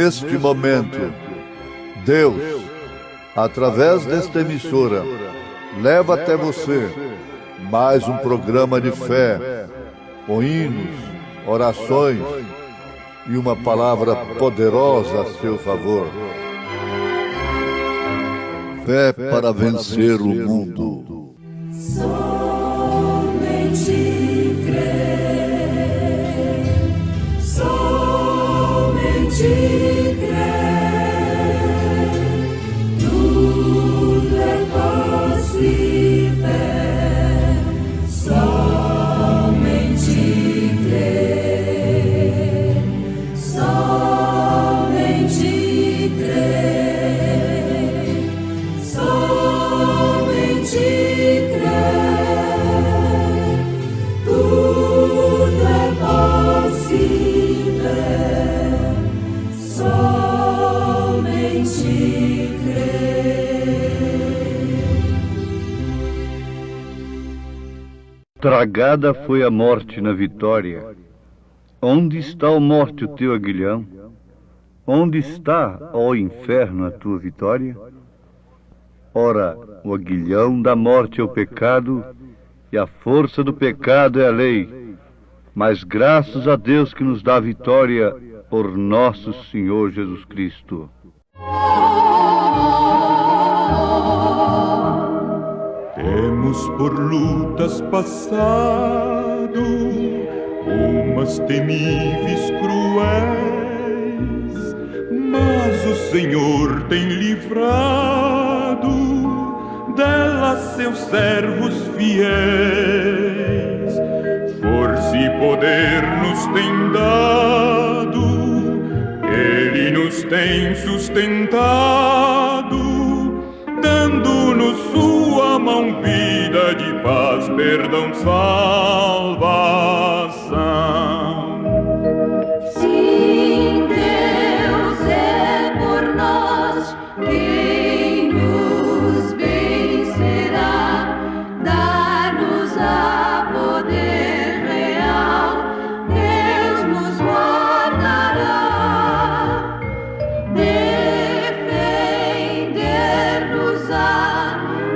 neste momento, Deus, através desta emissora, leva até você mais um programa de fé, com hinos, orações e uma palavra poderosa a seu favor. Fé para vencer o mundo. Somente crer, somente crer, tudo é possível. Somente crer, somente crer, somente crer, tudo é possível. Somente crer. Tragada foi a morte na vitória. Onde está, ó morte, o teu aguilhão? Onde está, ó inferno, a tua vitória? Ora, o aguilhão da morte é o pecado, e a força do pecado é a lei. Mas graças a Deus que nos dá a vitória por nosso Senhor Jesus Cristo. Temos por lutas passado, umas temíveis cruéis, mas o Senhor tem livrado delas seus servos fiéis. Força e poder nos tem dado, Ele nos tem sustentado, dando-nos sua mão, vida de paz, perdão, salvação. Sim, Deus é por nós, quem nos vencerá? Dar-nos a poder real, Deus nos guardará, defender-nos-á,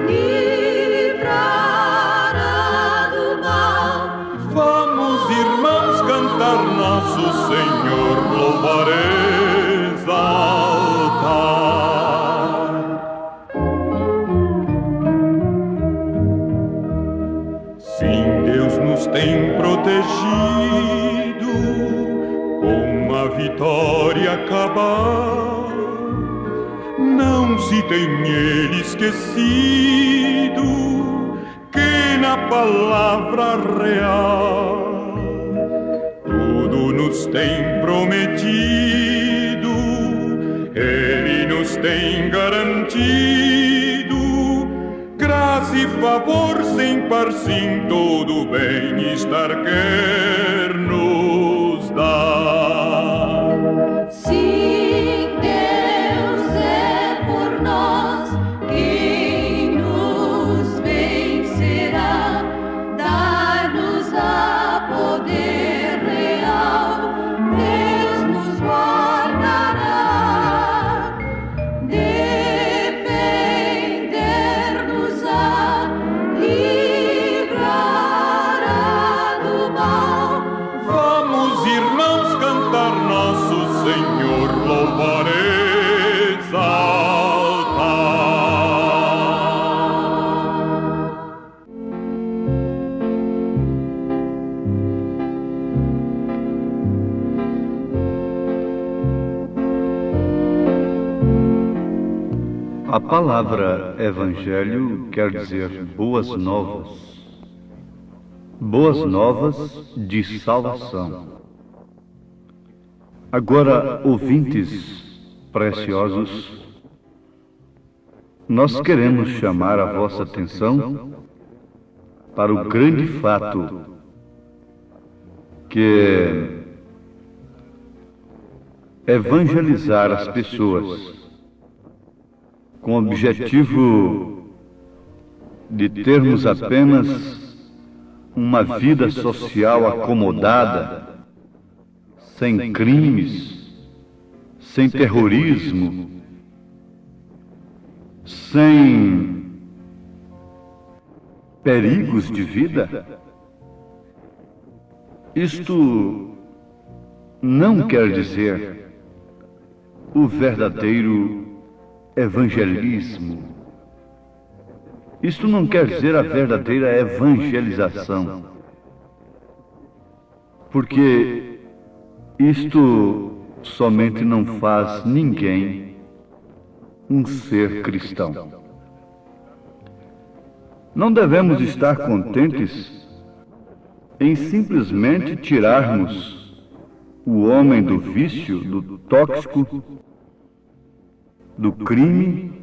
livrará do mal. Vamos, irmãos, cantar nosso Senhor, louvar, exaltar. Sim, Deus nos tem protegido, com a vitória acabar. Não se tem Ele esquecido que na palavra real tudo nos tem prometido, Ele nos tem garantido graça e favor sem par, sim, todo bem-estar quer nos dar. Sim, Deus é por nós, quem nos vencerá? Dar-nos a poder real, Deus nos guardará, defender-nos-á, livrará do mal. Vamos, irmãos, cantar nosso Senhor, louvar, exaltar. A palavra evangelho quer dizer boas novas. Boas novas de salvação. Agora, ouvintes preciosos, nós queremos chamar a vossa atenção para o grande fato que é evangelizar as pessoas com o objetivo de termos apenas uma vida social acomodada, sem crimes, sem terrorismo, sem perigos de vida, isto não quer dizer o verdadeiro evangelismo. Isto não quer dizer a verdadeira evangelização, porque isto somente não faz ninguém um ser cristão. Não devemos estar contentes em simplesmente tirarmos o homem do vício, do tóxico, do crime,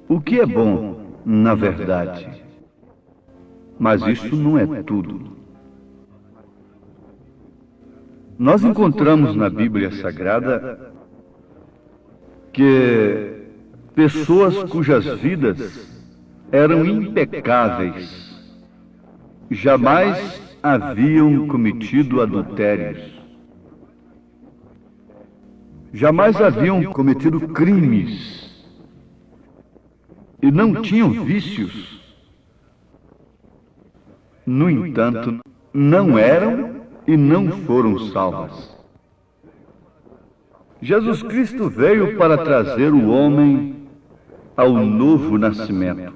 o que é bom, na verdade. Mas isso não é tudo. Nós encontramos na Bíblia Sagrada que pessoas cujas vidas eram impecáveis, jamais haviam cometido adultérios, jamais haviam cometido crimes e não tinham vícios. No entanto, não eram e não foram salvas. Jesus Cristo veio para trazer o homem ao novo nascimento.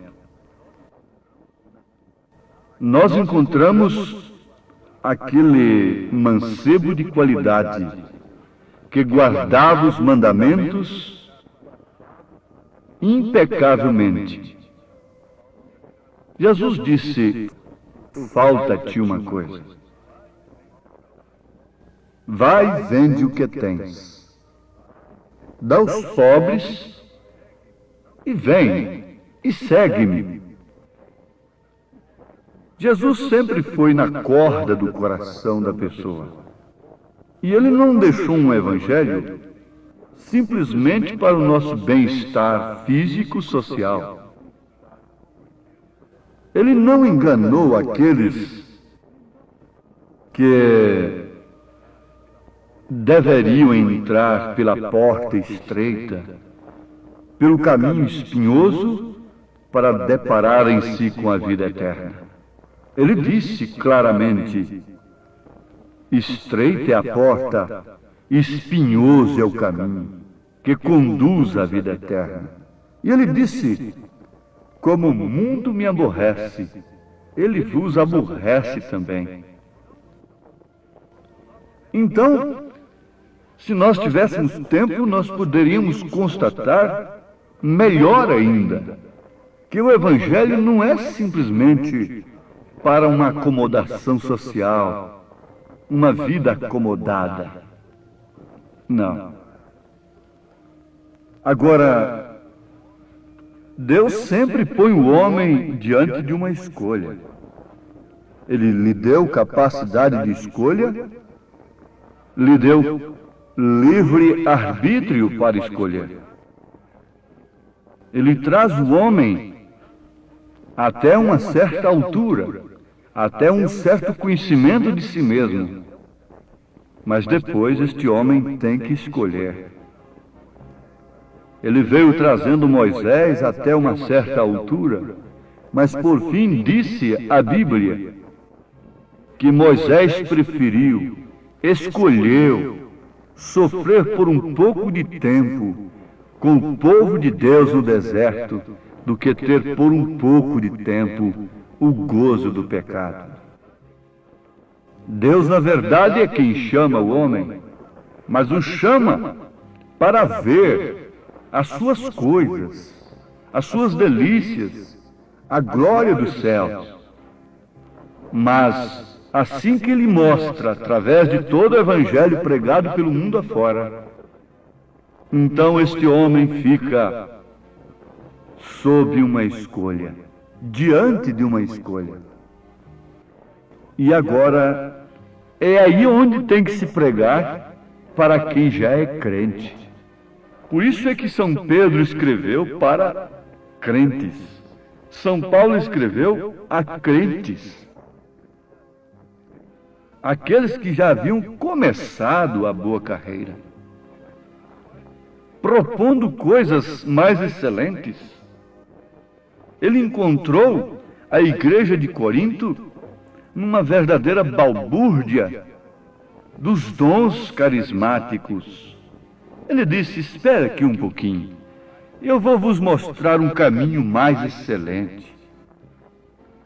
Nós encontramos aquele mancebo de qualidade que guardava os mandamentos impecavelmente. Jesus disse: falta-te uma coisa. Vai e vende o que tens, dá aos pobres e vem e segue-me. Jesus sempre foi na corda do coração da pessoa. E ele não deixou um evangelho simplesmente para o nosso bem-estar físico e social. Ele não enganou aqueles que deveriam entrar pela porta estreita, pelo caminho espinhoso, para depararem-se com a vida eterna. Ele disse claramente: estreita é a porta, espinhoso é o caminho que conduz à vida eterna. E ele disse: como o mundo me aborrece, ele vos aborrece também. Então, se nós tivéssemos tempo, nós poderíamos constatar melhor ainda que o Evangelho não é simplesmente para uma acomodação social, uma vida acomodada. Não. Agora, Deus sempre põe o homem diante de uma escolha. Ele lhe deu capacidade de escolha, lhe deu livre arbítrio para escolher. Ele traz o homem até uma certa altura, até um certo conhecimento de si mesmo. Mas depois este homem tem que escolher. Ele veio trazendo Moisés até uma certa altura, mas por fim disse a Bíblia que Moisés preferiu, escolheu sofrer por um pouco de tempo com o povo de Deus no deserto do que ter por um pouco de tempo o gozo do pecado. Deus, na verdade, é quem chama o homem, mas o chama para ver as suas coisas, as suas delícias, a glória dos céus. Mas assim que ele mostra, através de todo o evangelho pregado pelo mundo afora, então este homem fica sob uma escolha, diante de uma escolha. E agora, é aí onde tem que se pregar para quem já é crente. Por isso é que São Pedro escreveu para crentes. São Paulo escreveu a crentes. Aqueles que já haviam começado a boa carreira. propondo coisas mais excelentes. Ele encontrou a igreja de Corinto numa verdadeira balbúrdia dos dons carismáticos. Ele disse: espera aqui um pouquinho, eu vou vos mostrar um caminho mais excelente.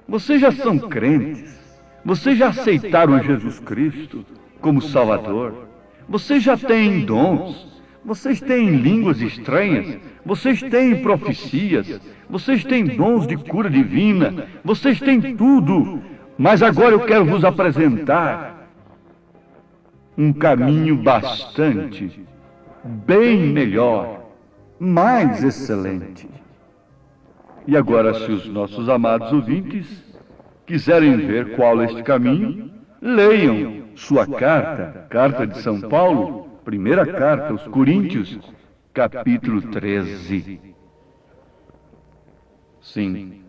Vocês já são crentes, vocês já aceitaram Jesus Cristo como Salvador, vocês já têm dons, vocês têm línguas estranhas, vocês têm profecias, vocês têm dons de cura divina, vocês têm tudo. Mas agora eu quero vos apresentar um caminho bastante, bem melhor, mais excelente. E agora, se os nossos amados ouvintes quiserem ver qual é este caminho, leiam sua carta de São Paulo, primeira carta aos Coríntios, capítulo 13. Sim.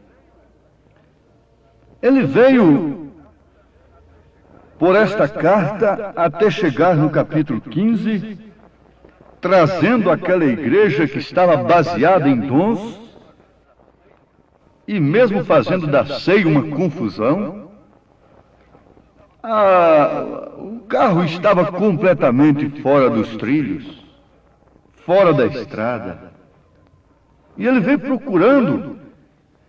Ele veio por esta carta até chegar no capítulo 15, trazendo aquela igreja que estava baseada em dons, e mesmo fazendo da ceia uma confusão. O carro estava completamente fora dos trilhos, fora da estrada. E ele veio procurando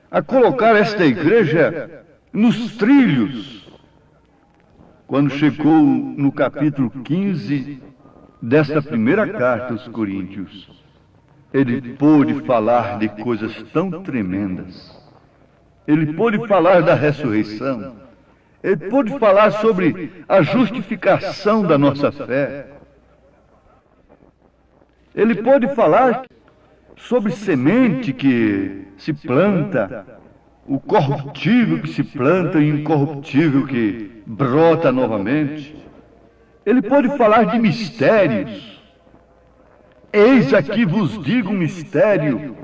a colocar esta igreja nos trilhos. Quando chegou no capítulo 15 desta primeira carta aos Coríntios, ele pôde falar de coisas tão tremendas. Ele pôde falar da ressurreição. Ele pôde falar sobre a justificação da nossa fé. Ele pôde falar sobre semente que se planta, o corruptível que se planta e o incorruptível que brota novamente. Ele pôde falar de mistérios. Eis aqui vos digo um mistério.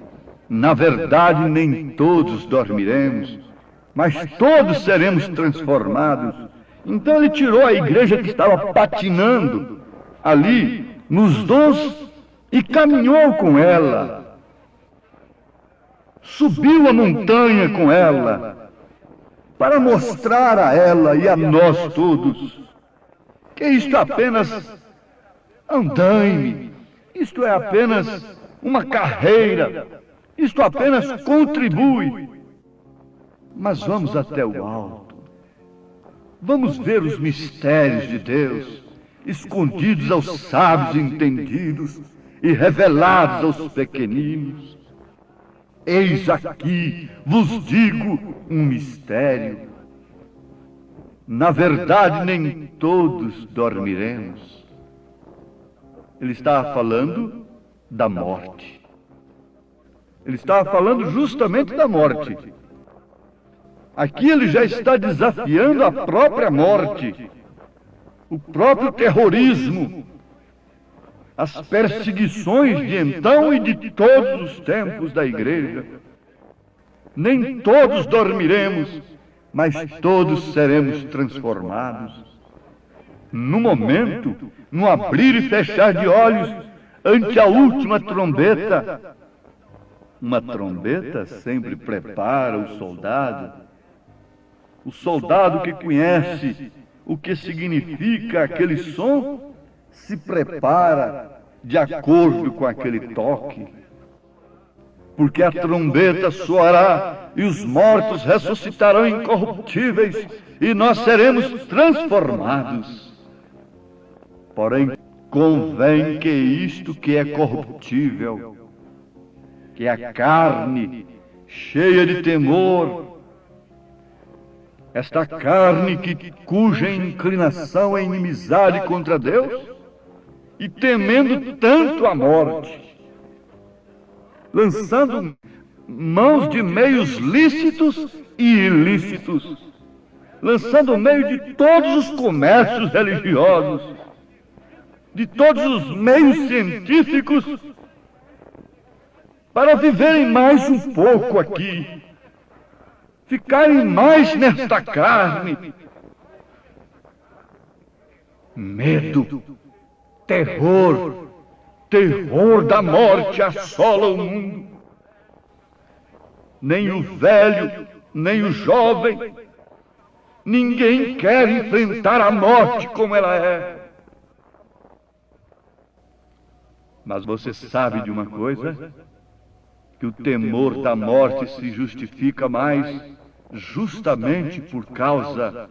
Na verdade, nem todos dormiremos, mas todos seremos transformados. Então ele tirou a igreja que estava patinando ali nos dons e caminhou com ela. Subiu a montanha com ela, para mostrar a ela e a nós todos que isto é apenas andaime, isto é apenas uma carreira, isto apenas contribui. Mas vamos até o alto. Vamos ver os mistérios de Deus, escondidos aos sábios e entendidos e revelados aos pequeninos. Eis aqui, vos digo, um mistério. Na verdade, nem todos dormiremos. Ele estava falando da morte. Ele estava falando justamente da morte. Aqui ele já está desafiando a própria morte, o próprio terrorismo, as perseguições de então e de todos os tempos da igreja. Nem todos dormiremos, mas todos seremos transformados. No momento, no abrir e fechar de olhos, ante a última trombeta. Uma trombeta sempre prepara o soldado. O soldado que conhece o que significa aquele som, se prepara de acordo com aquele toque. Porque a trombeta soará e os mortos ressuscitarão incorruptíveis e nós seremos transformados. Porém, convém que isto que é corruptível, que é a carne cheia de temor, esta carne cuja inclinação é inimizade contra Deus, e temendo tanto a morte, lançando mãos de meios lícitos e ilícitos, lançando meio de todos os comércios religiosos, de todos os meios científicos, para viverem mais um pouco aqui, ficarem mais nesta carne. Medo, terror, terror da morte assola o mundo. Nem o velho, nem o jovem, ninguém quer enfrentar a morte como ela é. Mas você sabe de uma coisa? Que o temor da morte se justifica mais justamente por causa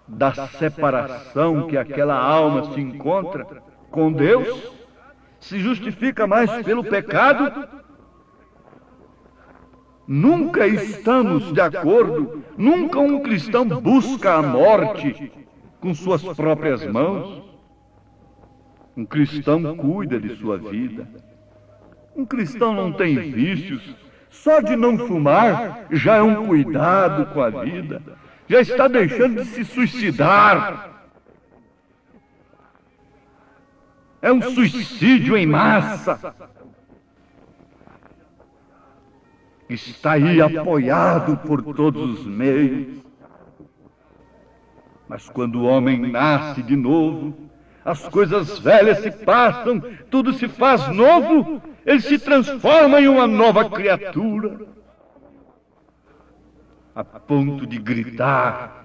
da separação que aquela alma se encontra com Deus? Se justifica mais pelo pecado? Nunca estamos de acordo, nunca um cristão busca a morte com suas próprias mãos. Um cristão cuida de sua vida. Um cristão não tem vícios. Só de não fumar já é um cuidado com a vida. Já está deixando de se suicidar. É um suicídio em massa. Está aí apoiado por todos os meios. Mas quando o homem nasce de novo, as coisas velhas se passam, tudo se faz novo, ele se transforma em uma nova criatura, a ponto de gritar: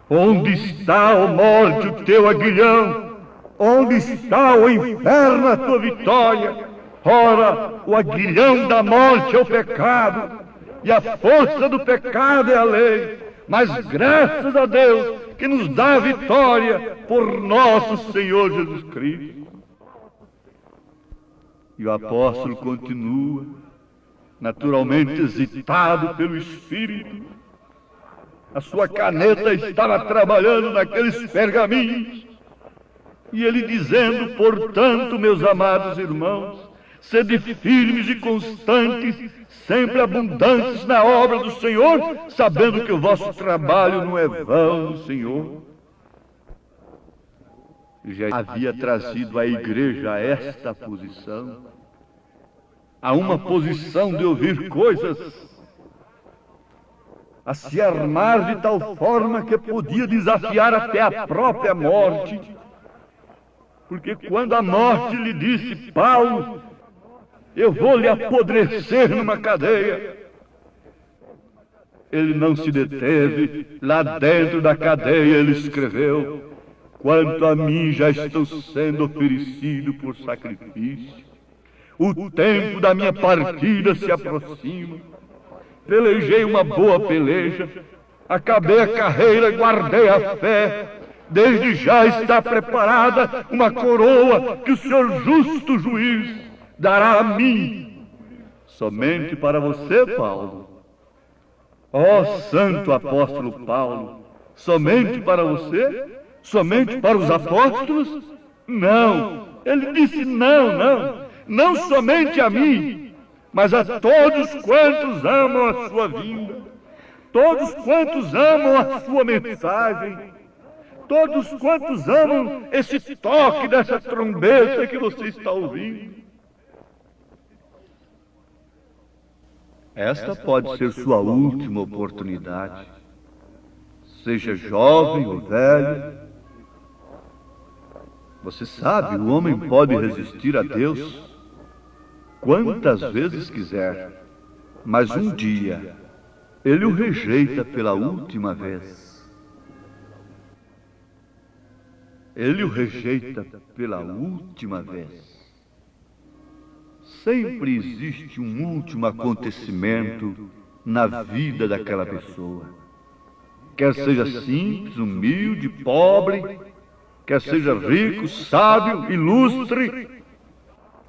onde está, ó morte, o teu aguilhão? Onde está, ó inferno, a tua vitória? Ora, o aguilhão da morte é o pecado, e a força do pecado é a lei. Mas graças a Deus que nos dá a vitória por nosso Senhor Jesus Cristo. E o apóstolo continua, naturalmente excitado pelo Espírito. A sua caneta estava trabalhando naqueles pergaminhos. E ele dizendo: portanto, meus amados irmãos, sede firmes e constantes, sempre abundantes na obra do Senhor, sabendo que o vosso trabalho não é vão no Senhor. Já havia trazido à igreja a esta posição, a uma posição de ouvir coisas, a se armar de tal forma que podia desafiar até a própria morte. Porque quando a morte lhe disse: Paulo, eu vou lhe apodrecer numa cadeia, ele não se deteve. Lá dentro da cadeia ele escreveu: quanto a mim, já estou sendo oferecido por sacrifício. O tempo da minha partida se aproxima. Pelejei uma boa peleja, acabei a carreira, guardei a fé. Desde já está preparada uma coroa que o Senhor justo juiz dará a mim. Somente para você, Paulo. Ó santo apóstolo Paulo, somente para você? Somente para os apóstolos? Não. Ele disse: não somente a mim, mas a todos quantos amam a sua vinda, todos quantos amam a sua mensagem, todos quantos amam esse toque dessa trombeta que você está ouvindo. Esta pode ser sua última oportunidade. Seja jovem ou velho. Você sabe, o homem pode resistir a Deus quantas vezes quiser, mas um dia ele o rejeita pela última vez. Ele o rejeita pela última vez. Sempre existe um último acontecimento na vida daquela pessoa. Quer seja simples, humilde, pobre, quer seja rico, sábio, ilustre.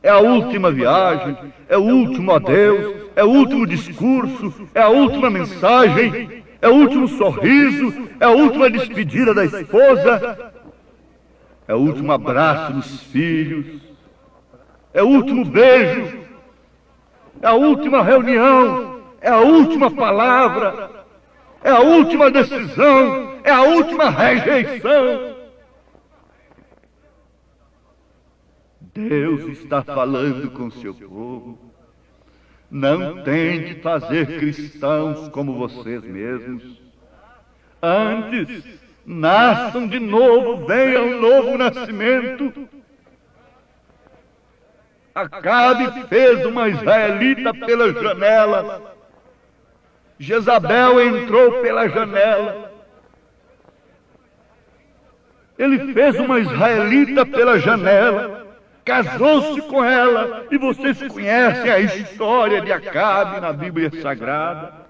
É a última viagem, é o último adeus, é o último discurso, é a última mensagem, é o último sorriso, é a última despedida da esposa, é o último abraço dos filhos, é o último beijo, é a última reunião, é a última palavra, é a última decisão, é a última rejeição. Deus está falando com seu povo. Não tente fazer cristãos como vocês mesmos. Antes, nasçam de novo, venha um novo nascimento. Acabe fez uma israelita pela janela. Jezabel entrou pela janela. Ele fez uma israelita pela janela, casou-se com ela, e vocês conhecem a história de Acabe na Bíblia Sagrada.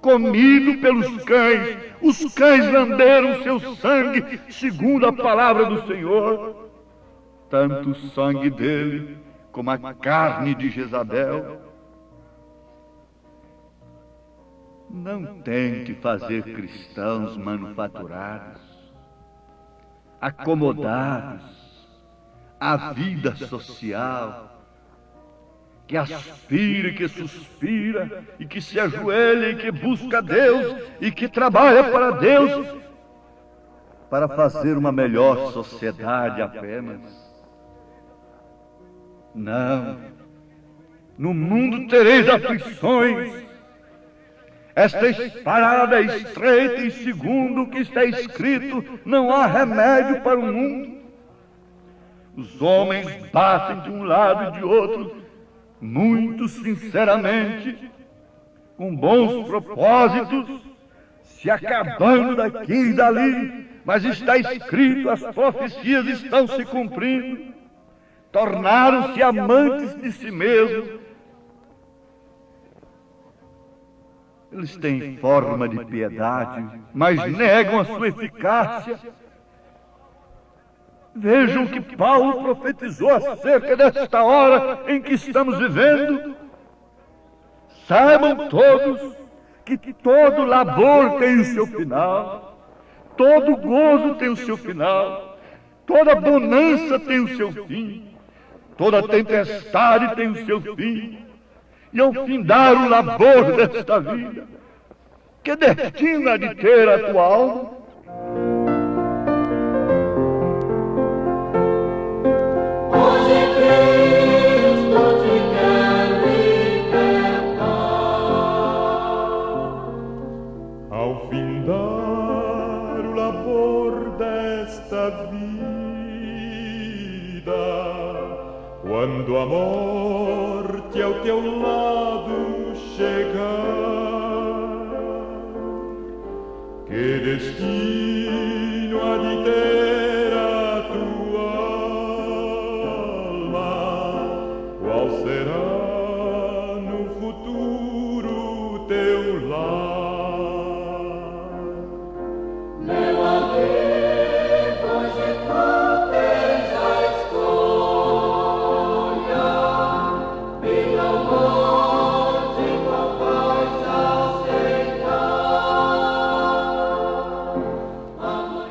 Comido pelos cães, os cães lamberam seu sangue, segundo a palavra do Senhor. Tanto o sangue dele como a carne de Jezabel. Não tente fazer cristãos manufaturados, acomodados à vida social, que aspira e que suspira, e que se ajoelha e que busca Deus, e que trabalha para Deus, para fazer uma melhor sociedade apenas. Não. No mundo tereis aflições. Esta espada é estreita, e segundo o que está escrito, não há remédio para o mundo. Os homens batem de um lado e de outro, muito sinceramente, com bons propósitos, se acabando daqui e dali, mas está escrito, as profecias estão se cumprindo. Tornaram-se amantes de si mesmos. Eles têm forma de piedade, mas negam a sua eficácia. Vejam o que Paulo profetizou acerca desta hora em que estamos vivendo. Saibam todos que todo labor tem o seu final, todo gozo tem o seu final, toda bonança tem o seu fim, toda tempestade tem o seu fim. E ao findar o labor desta vida, que destino há de ter a tua alma? Hoje Cristo te quer libertar. Ao findar o labor desta vida, quando a morte ao teu lado chegar, que destino há de ter a tua alma? Qual será no futuro teu lar? Meu amigo, hoje tu tens a escolha, vida ou morte, qual vais aceitar?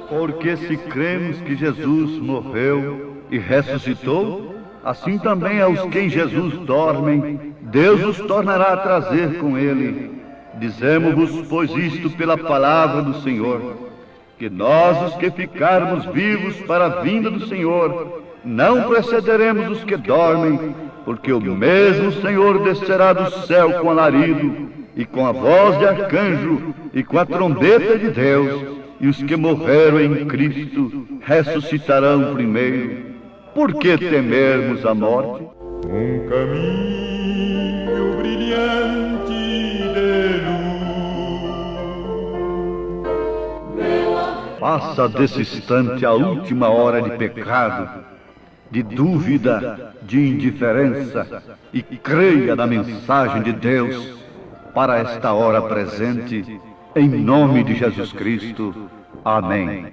Porque se cremos que Jesus morreu e ressuscitou, assim também aos que em Jesus dormem, Deus os tornará a trazer com ele. Dizemos-vos, pois, isto pela palavra do Senhor, que nós, os que ficarmos vivos para a vinda do Senhor, não precederemos os que dormem, porque o mesmo Senhor descerá do céu com alarido, e com a voz de arcanjo, e com a trombeta de Deus, e os que morreram em Cristo ressuscitarão primeiro. Por que temermos a morte? Caminho brilhante de luz. Passa desse instante a última hora de pecado, de dúvida, de indiferença, e creia na mensagem de Deus para esta hora presente, em nome de Jesus Cristo. Amém.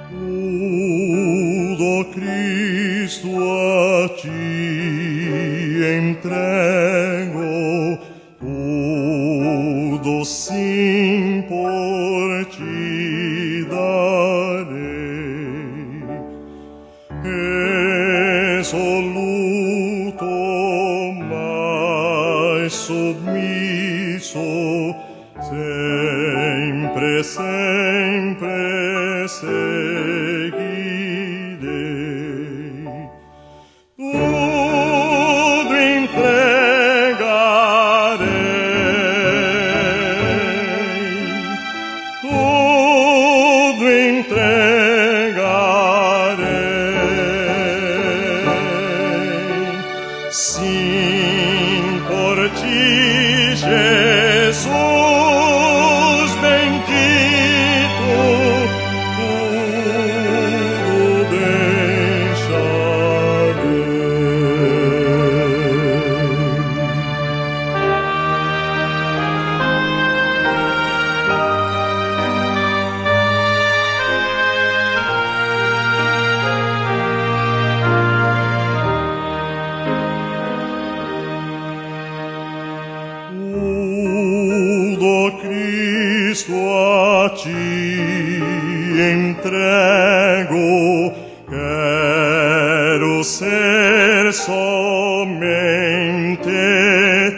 Tudo Cristo a ti entrego, tudo sim por ti darei. Resoluto, mas submisso, sempre, sempre seguirei. Jesus bendito, tudo deixarei. Tudo, Cristo, a ti entrego, quero ser somente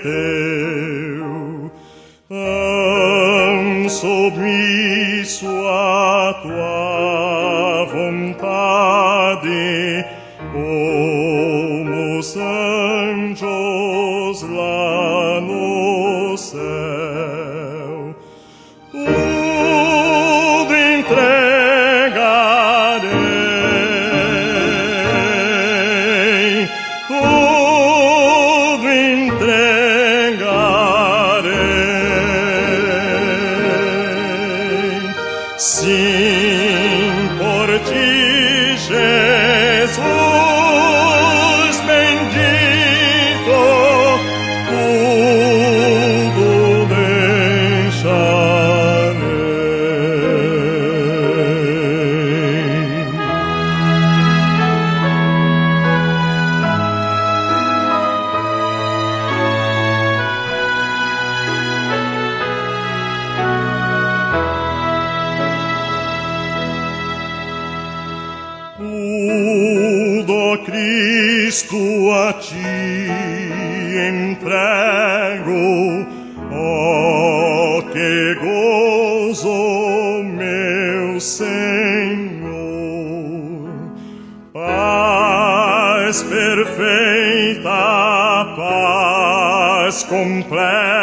teu, tão submisso a tua vontade, como os anjos lá no céu. Tudo entregarei, tudo entregarei. Sim, por ti, Jesus bendito, tudo deixarei. Tudo, Cristo, a ti entrego, oh, que gozo, meu Senhor. Paz perfeita, paz completa,